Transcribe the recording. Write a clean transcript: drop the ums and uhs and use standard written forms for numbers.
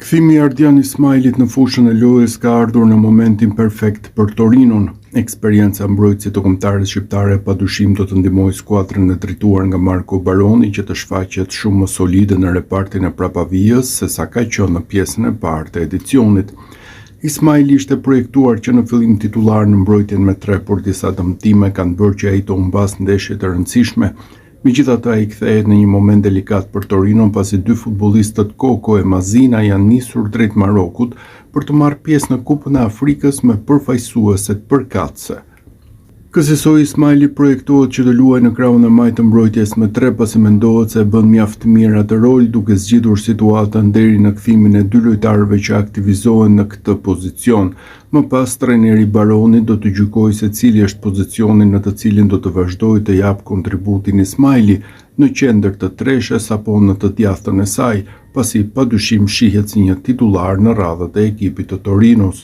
Kthimi i Ardian Ismailit në fushën e lojës ka ardhur në momentin perfekt për Torinon. Eksperienca mbrojtësit të kombëtarës shqiptare padyshim do të ndihmojë skuadrën e drejtuar nga Marco Baroni që të shfaqet shumë më solide në repartin e prapavijës se sa ka qenë në pjesën e parë të edicionit. Ismaili ishte projektuar që në fillim titullar në mbrojtjen me 3, por disa dëmtime kanë bërë që ai të humbas ndeshje të rëndësishme. Megjithatë, ai kthehet në një moment delikat për Torinon pasi 2 futbollistët Koko e Mazina janë nisur drejt Marokut për të marrë pjesë në Kupën e Afrikës me përfaqësueset përkatëse. Kësaj Ismaili projektohet që të luajë në krahun e majtë të mbrojtjes me 3 pasi mendohet se e bën mjaft mirë atë rol duke zgjitur situatën deri në kthimin e 2 lojtarëve që aktivizohen në këtë pozicion. Më pas trajneri Baroni do të gjykojë se cili është pozicioni në të cilin do të vazhdojë të jap kontributin Ismaili në qendër të treshes apo në të djathtën e saj, pasi padyshim shihet si një titullar në radhët e ekipit të Torinos.